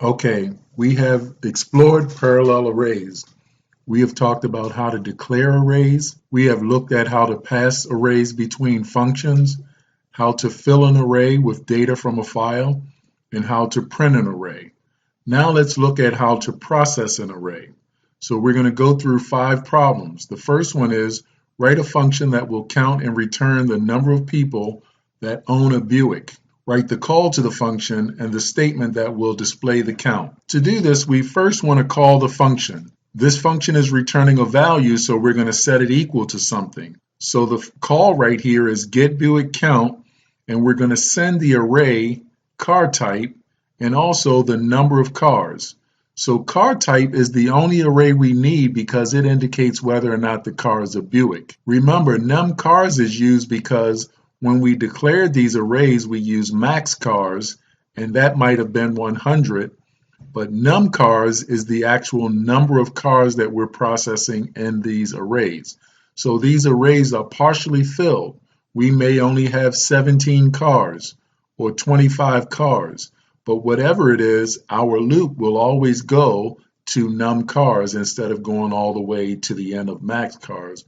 Okay, we have explored parallel arrays. We have talked about how to declare arrays. We have looked at how to pass arrays between functions, how to fill an array with data from a file, and how to print an array. Now let's look at how to process an array. So we're going to go through 5 problems. The first one is write a function that will count and return the number of people that own a Buick. Write the call to the function and the statement that will display the count. To do this, we first want to call the function. This function is returning a value, so we're going to set it equal to something. So the call right here is get Buick count, and we're going to send the array car type and also the number of cars. So car type is the only array we need because it indicates whether or not the car is a Buick. Remember, num cars is used because when we declared these arrays, we used max cars, and that might have been 100, but num cars is the actual number of cars that we're processing in these arrays. So these arrays are partially filled. We may only have 17 cars or 25 cars, but whatever it is, our loop will always go to num cars instead of going all the way to the end of max cars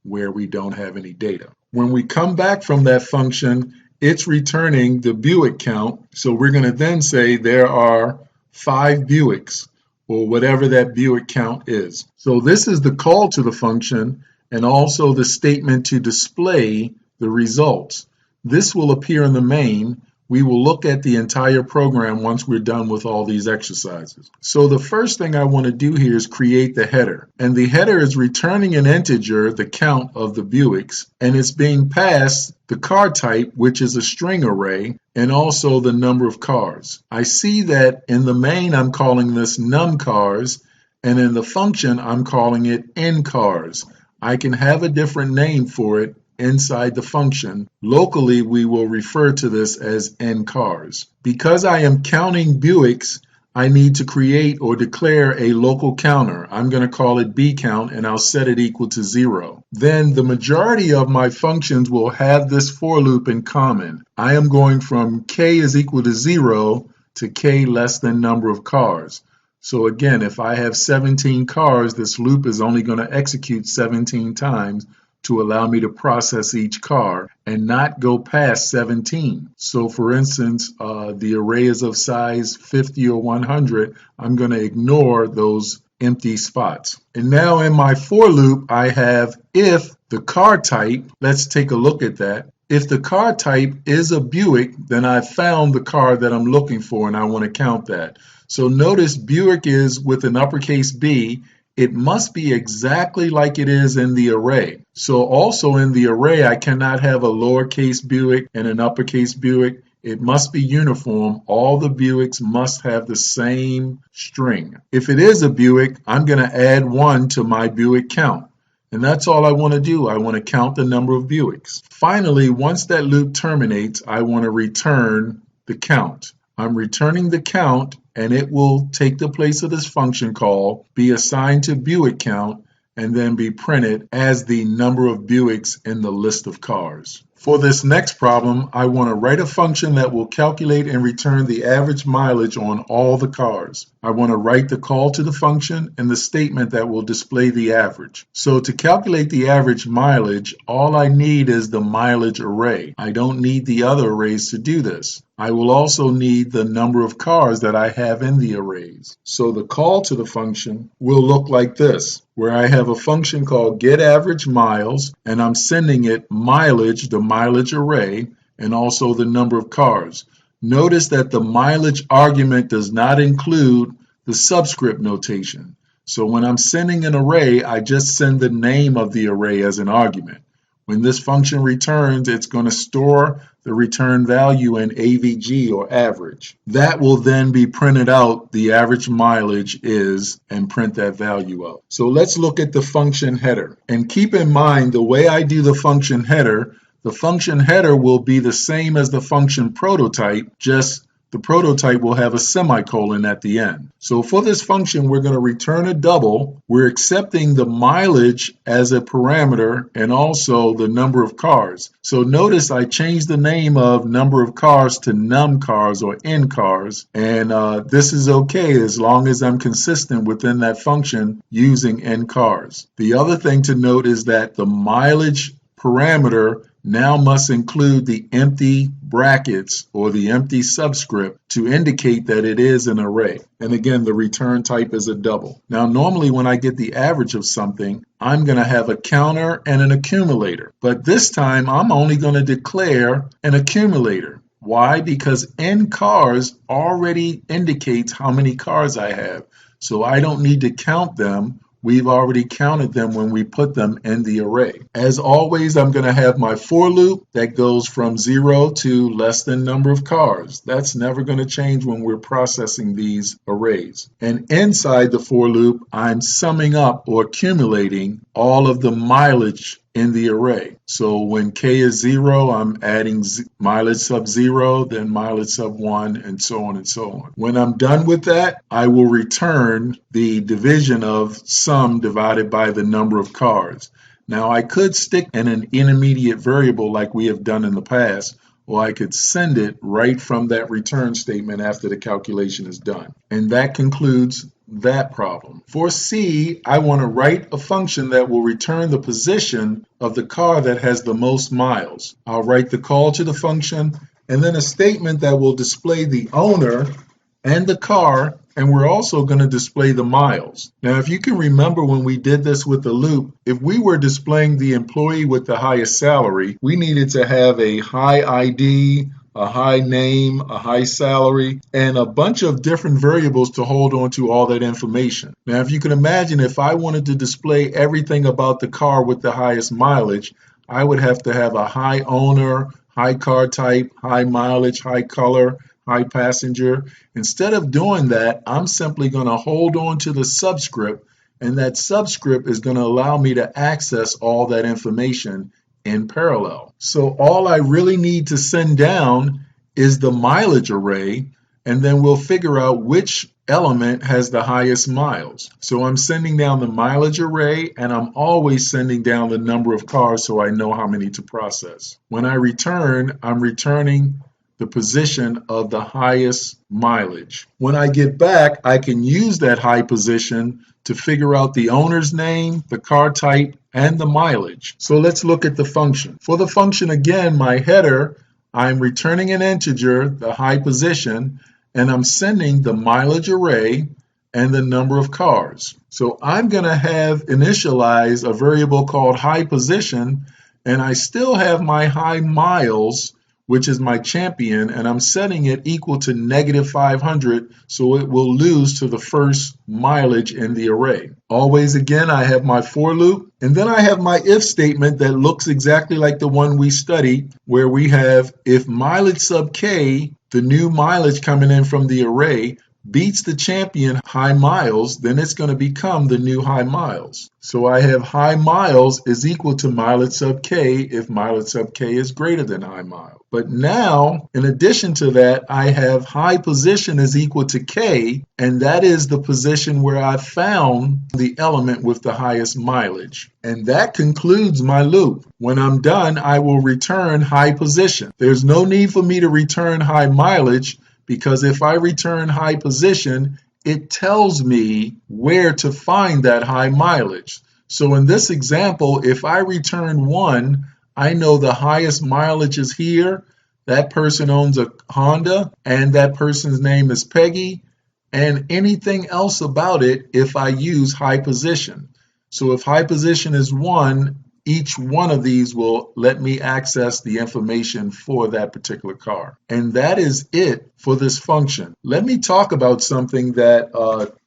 where we don't have any data. When we come back from that function, it's returning the Buick count. So we're going to then say there are 5 Buicks, or whatever that Buick count is. So this is the call to the function and also the statement to display the results. This will appear in the main. We will look at the entire program once we're done with all these exercises. So the first thing I want to do here is create the header. And the header is returning an integer, the count of the Buicks, and it's being passed the car type, which is a string array, and also the number of cars. I see that in the main I'm calling this num cars, and in the function I'm calling it n cars. I can have a different name for it inside the function. Locally, we will refer to this as n cars. Because I am counting Buicks, I need to create or declare a local counter. I'm going to call it bcount, and I'll set it equal to 0. Then the majority of my functions will have this for loop in common. I am going from k is equal to 0 to k less than number of cars. So again, if I have 17 cars, this loop is only going to execute 17 times to allow me to process each car and not go past 17. So for instance, the array is of size 50 or 100. I'm going to ignore those empty spots. And now in my for loop, I have if the car type, let's take a look at that. If the car type is a Buick, then I've found the car that I'm looking for and I want to count that. So notice Buick is with an uppercase B. It must be exactly like it is in the array. So also in the array, I cannot have a lowercase Buick and an uppercase Buick. It must be uniform. All the Buicks must have the same string. If it is a Buick, I'm going to add 1 to my Buick count. And that's all I want to do. I want to count the number of Buicks. Finally, once that loop terminates, I want to return the count. I'm returning the count, and it will take the place of this function call, be assigned to Buick count, and then be printed as the number of Buicks in the list of cars. For this next problem, I want to write a function that will calculate and return the average mileage on all the cars. I want to write the call to the function and the statement that will display the average. So to calculate the average mileage, all I need is the mileage array. I don't need the other arrays to do this. I will also need the number of cars that I have in the arrays. So the call to the function will look like this, where I have a function called getAverageMiles, and I'm sending it mileage, the mileage array, and also the number of cars. Notice that the mileage argument does not include the subscript notation. So when I'm sending an array, I just send the name of the array as an argument. When this function returns, it's going to store the return value in AVG or average. That will then be printed out, the average mileage is, and print that value out. So let's look at the function header. And keep in mind, the way I do the function header will be the same as the function prototype, just the prototype will have a semicolon at the end. So for this function, we're going to return a double. We're accepting the mileage as a parameter and also the number of cars. So notice I changed the name of number of cars to num cars or n cars, and this is okay as long as I'm consistent within that function using n cars. The other thing to note is that the mileage parameter now must include the empty brackets or the empty subscript to indicate that it is an array. And again, the return type is a double. Now, normally when I get the average of something, I'm going to have a counter and an accumulator. But this time, I'm only going to declare an accumulator. Why? Because n cars already indicates how many cars I have. So I don't need to count them. We've already counted them when we put them in the array. As always, I'm going to have my for loop that goes from 0 to less than number of cars. That's never going to change when we're processing these arrays. And inside the for loop, I'm summing up or accumulating all of the mileage in the array. So when k is 0, I'm adding mileage sub 0, then mileage sub 1, and so on and so on. When I'm done with that, I will return the division of sum divided by the number of cars. Now I could stick in an intermediate variable like we have done in the past, or I could send it right from that return statement after the calculation is done. And that concludes that problem. For C, I want to write a function that will return the position of the car that has the most miles. I'll write the call to the function and then a statement that will display the owner and the car, and we're also going to display the miles. Now, if you can remember when we did this with the loop, if we were displaying the employee with the highest salary, we needed to have a high ID, a high name, a high salary, and a bunch of different variables to hold on to all that information. Now, if you can imagine, if I wanted to display everything about the car with the highest mileage, I would have to have a high owner, high car type, high mileage, high color, high passenger. Instead of doing that, I'm simply going to hold on to the subscript, and that subscript is going to allow me to access all that information in parallel. So all I really need to send down is the mileage array, and then we'll figure out which element has the highest miles. So I'm sending down the mileage array, and I'm always sending down the number of cars so I know how many to process. When I return, I'm returning the position of the highest mileage. When I get back, I can use that high position to figure out the owner's name, the car type, and the mileage. So let's look at the function. For the function, again, my header, I'm returning an integer, the high position, and I'm sending the mileage array and the number of cars. So I'm going to have initialize a variable called high position, and I still have my high miles, which is my champion, and I'm setting it equal to -500, so it will lose to the first mileage in the array. Always again, I have my for loop, and then I have my if statement that looks exactly like the one we studied, where we have if mileage sub k, the new mileage coming in from the array, beats the champion high miles, then it's going to become the new high miles. So I have high miles is equal to mileage sub k if mileage sub k is greater than high miles. But now, in addition to that, I have high position is equal to k, and that is the position where I found the element with the highest mileage. And that concludes my loop. When I'm done, I will return high position. There's no need for me to return high mileage, because if I return high position, it tells me where to find that high mileage. So in this example, if I return 1, I know the highest mileage is here. That person owns a Honda, and that person's name is Peggy, and anything else about it if I use high position. So if high position is 1, each one of these will let me access the information for that particular car. And that is it for this function. Let me talk about something that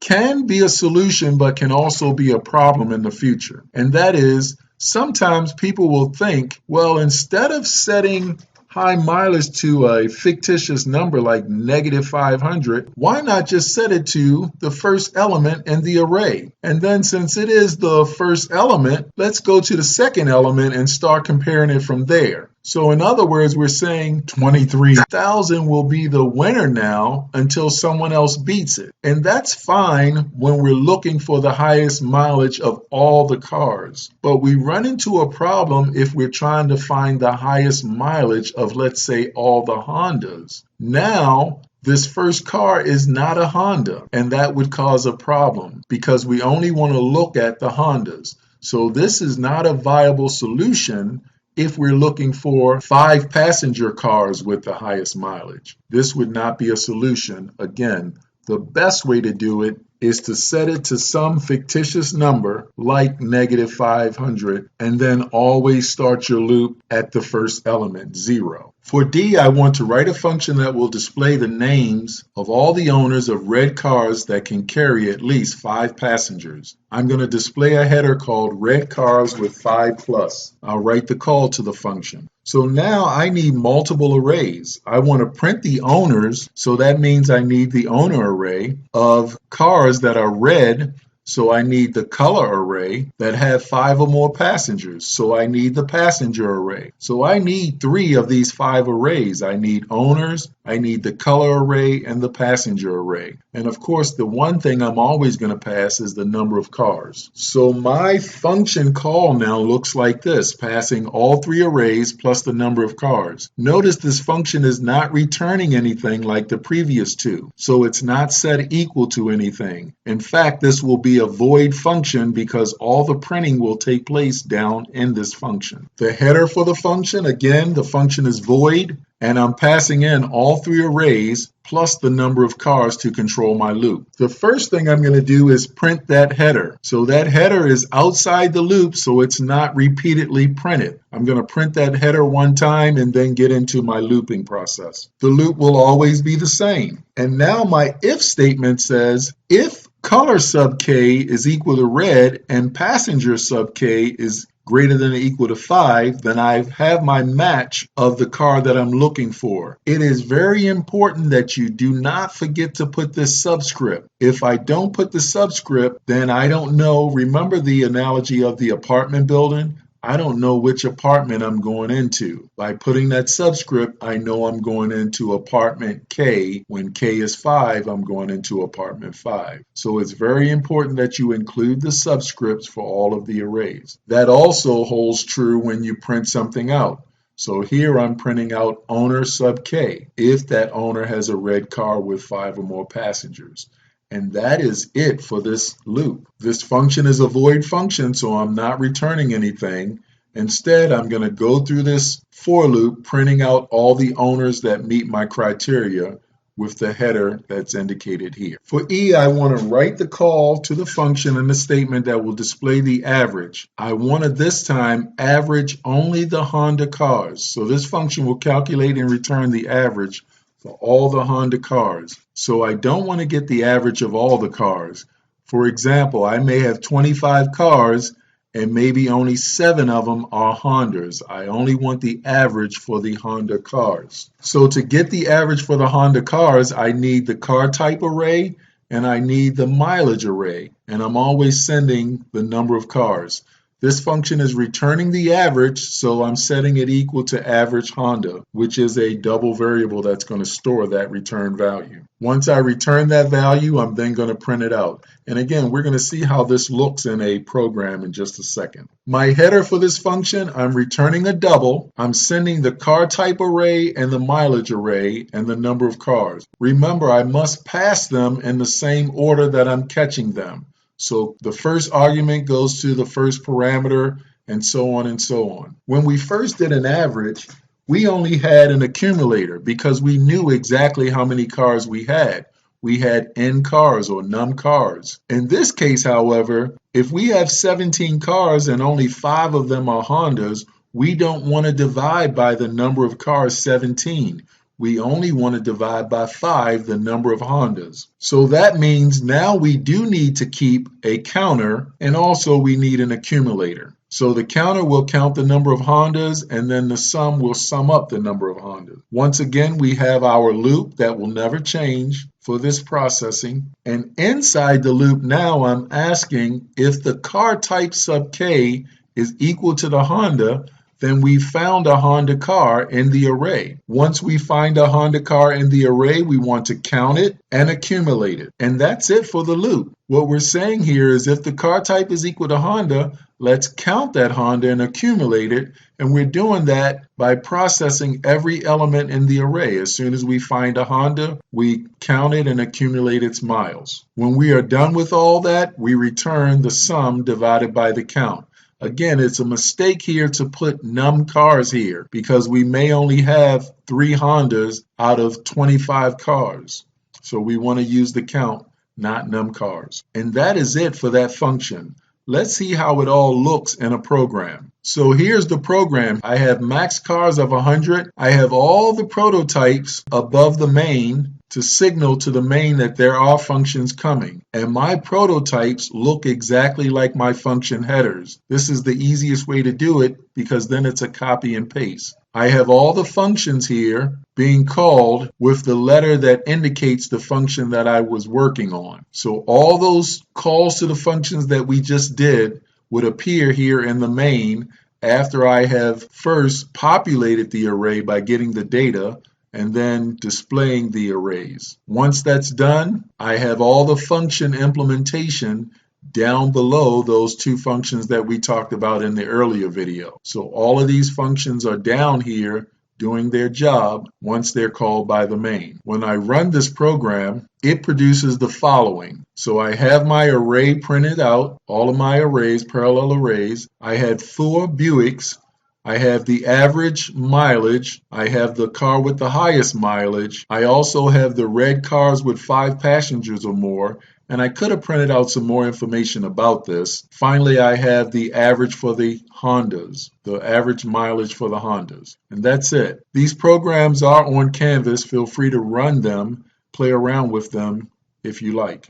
can be a solution but can also be a problem in the future. And that is, sometimes people will think, well, instead of setting high mileage to a fictitious number like -500, why not just set it to the first element in the array? And then since it is the first element, let's go to the second element and start comparing it from there. So in other words, we're saying 23,000 will be the winner now until someone else beats it. And that's fine when we're looking for the highest mileage of all the cars. But we run into a problem if we're trying to find the highest mileage of, let's say, all the Hondas. Now, this first car is not a Honda, and that would cause a problem because we only want to look at the Hondas. So this is not a viable solution if we're looking for 5-passenger cars with the highest mileage. This would not be a solution. Again, the best way to do it is to set it to some fictitious number like -500 and then always start your loop at the first element, 0. For D, I want to write a function that will display the names of all the owners of red cars that can carry at least 5 passengers. I'm going to display a header called red cars with 5+. I'll write the call to the function. So now I need multiple arrays. I want to print the owners, so that means I need the owner array of cars that are red. So I need the color array that have 5 or more passengers. So I need the passenger array. So I need 3 of these 5 arrays. I need owners, I need the color array, and the passenger array. And of course, the one thing I'm always going to pass is the number of cars. So my function call now looks like this, passing all 3 arrays plus the number of cars. Notice this function is not returning anything like the previous 2. So it's not set equal to anything. In fact, this will be a void function because all the printing will take place down in this function. The header for the function, again, the function is void, and I'm passing in all 3 arrays plus the number of cars to control my loop. The first thing I'm going to do is print that header. So that header is outside the loop, so it's not repeatedly printed. I'm going to print that header one time and then get into my looping process. The loop will always be the same. And now my if statement says, if color sub k is equal to red and passenger sub k is greater than or equal to 5, then I have my match of the car that I'm looking for. It is very important that you do not forget to put this subscript. If I don't put the subscript, then I don't know. Remember the analogy of the apartment building? I don't know which apartment I'm going into. By putting that subscript, I know I'm going into apartment K. When K is 5, I'm going into apartment 5. So it's very important that you include the subscripts for all of the arrays. That also holds true when you print something out. So here I'm printing out owner sub K, if that owner has a red car with 5 or more passengers. And that is it for this loop. This function is a void function, so I'm not returning anything. Instead, I'm going to go through this for loop, printing out all the owners that meet my criteria with the header that's indicated here. For E, I want to write the call to the function and the statement that will display the average. I want to this time average only the Honda cars. So this function will calculate and return the average for all the Honda cars. So I don't want to get the average of all the cars. For example, I may have 25 cars and maybe only 7 of them are Hondas. I only want the average for the Honda cars. So to get the average for the Honda cars, I need the car type array and I need the mileage array. And I'm always sending the number of cars. This function is returning the average, so I'm setting it equal to average Honda, which is a double variable that's going to store that return value. Once I return that value, I'm then going to print it out. And again, we're going to see how this looks in a program in just a second. My header for this function, I'm returning a double. I'm sending the car type array and the mileage array and the number of cars. Remember, I must pass them in the same order that I'm catching them. So the first argument goes to the first parameter, and so on and so on. When we first did an average, we only had an accumulator because we knew exactly how many cars we had. We had n cars or num cars. In this case, however, if we have 17 cars and only 5 of them are Hondas, we don't want to divide by the number of cars 17. We only want to divide by 5 the number of Hondas. So that means now we do need to keep a counter, and also we need an accumulator. So the counter will count the number of Hondas, and then the sum will sum up the number of Hondas. Once again, we have our loop that will never change for this processing. And inside the loop now, I'm asking if the car type sub K is equal to the Honda, then we found a Honda car in the array. Once we find a Honda car in the array, we want to count it and accumulate it. And that's it for the loop. What we're saying here is if the car type is equal to Honda, let's count that Honda and accumulate it. And we're doing that by processing every element in the array. As soon as we find a Honda, we count it and accumulate its miles. When we are done with all that, we return the sum divided by the count. Again, it's a mistake here to put num cars here because we may only have 3 Hondas out of 25 cars. So we want to use the count, not num cars. And that is it for that function. Let's see how it all looks in a program. So here's the program. I have max cars of 100. I have all the prototypes above the main to signal to the main that there are functions coming. And my prototypes look exactly like my function headers. This is the easiest way to do it because then it's a copy and paste. I have all the functions here being called with the letter that indicates the function that I was working on. So all those calls to the functions that we just did would appear here in the main after I have first populated the array by getting the data and then displaying the arrays. Once that's done, I have all the function implementation down below those 2 functions that we talked about in the earlier video. So all of these functions are down here doing their job once they're called by the main. When I run this program, it produces the following. So I have my array printed out, all of my arrays, parallel arrays. I had 4 Buicks. I have the average mileage. I have the car with the highest mileage. I also have the red cars with 5 passengers or more. And I could have printed out some more information about this. Finally, I have the average for the Hondas, the average mileage for the Hondas. And that's it. These programs are on Canvas. Feel free to run them, play around with them if you like.